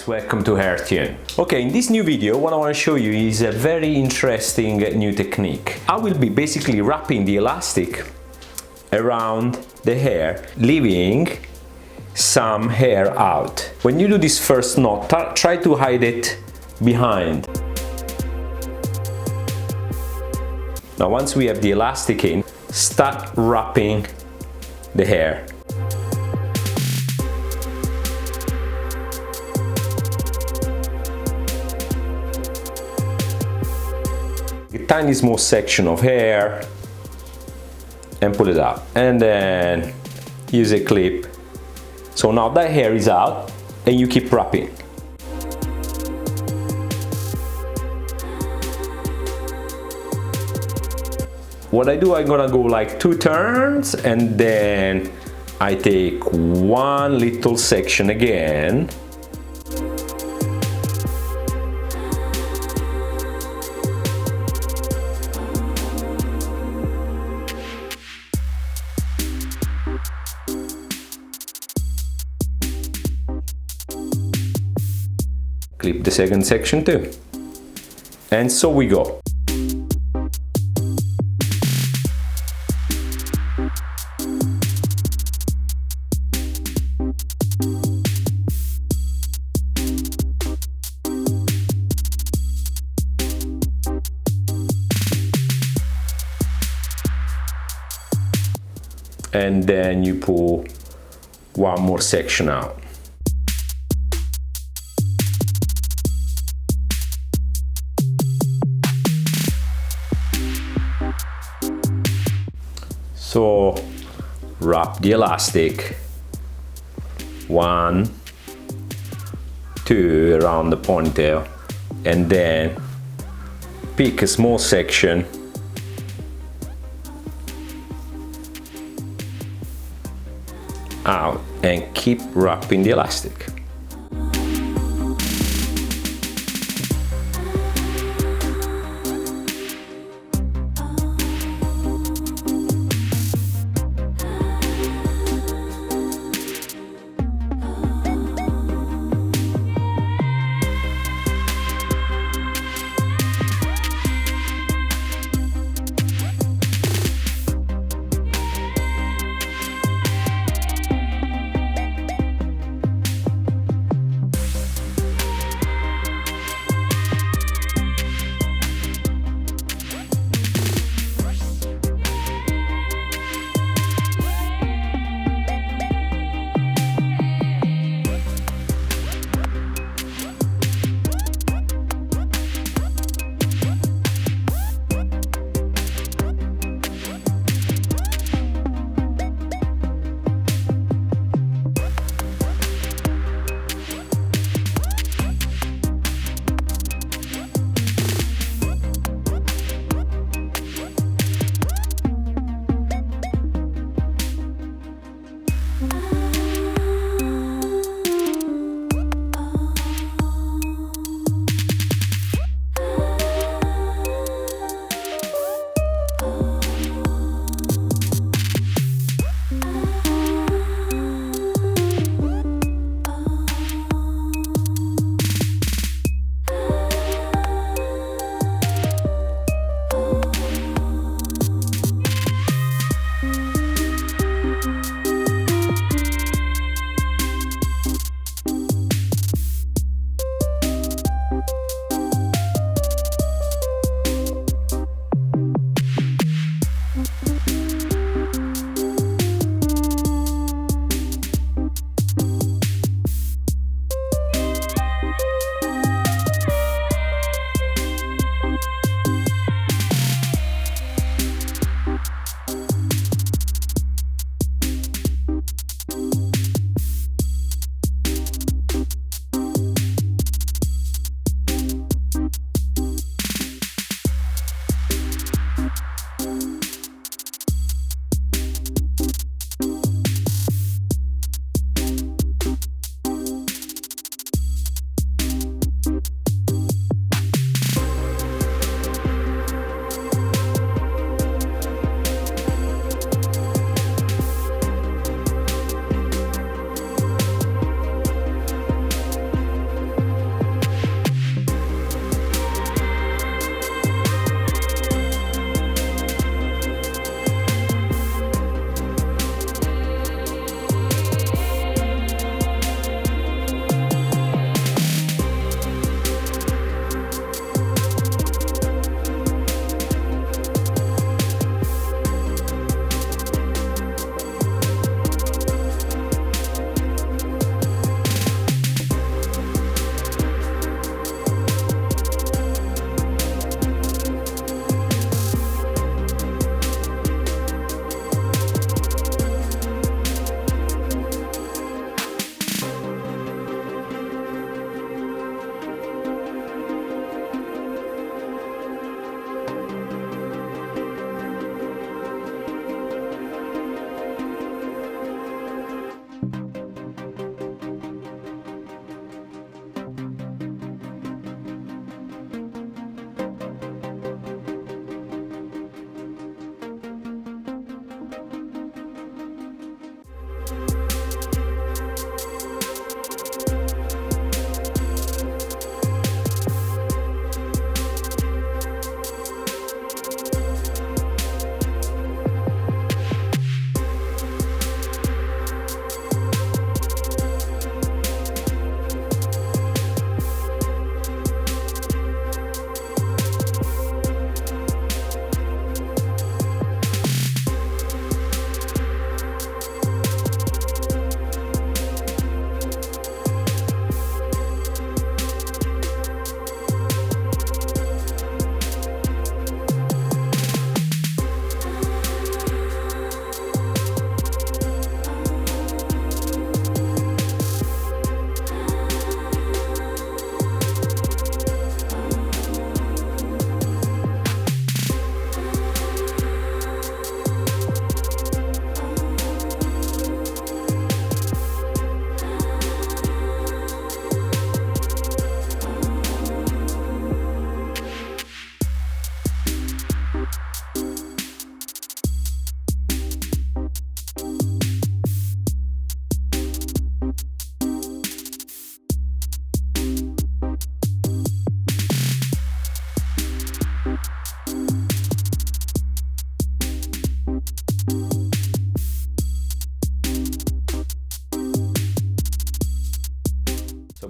guys, welcome to Hairtune. Okay, in this new video what I want to show you is a very interesting new technique. I will be basically wrapping the elastic around the hair, leaving some hair out. When you do this first knot, try to hide it behind. Now once we have the elastic in, start wrapping the hair. A tiny small section of hair and pull it out, and then use a clip. So now that hair is out and you keep wrapping. What I do, I'm gonna go like 2 turns and then I take one little section again. Clip the second section too. And so we go. And then you pull one more section out. So wrap the elastic 1, 2 around the ponytail, and then pick a small section out and keep wrapping the elastic.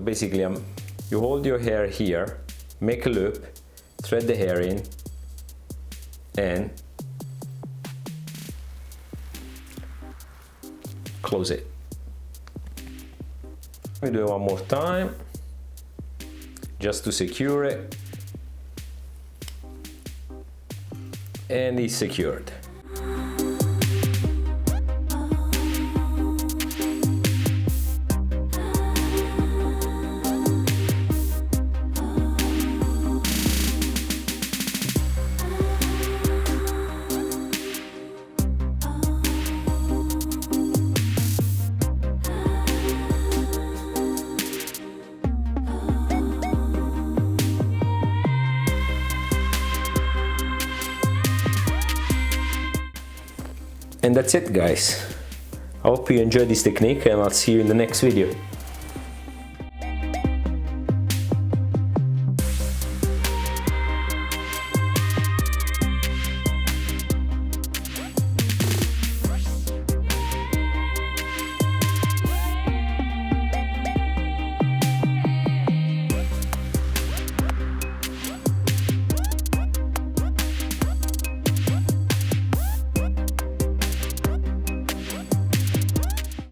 basically you hold your hair here, make a loop, thread the hair in, and close it. We do it one more time, just to secure it, and it's secured. And that's it, guys. I hope you enjoyed this technique, and I'll see you in the next video.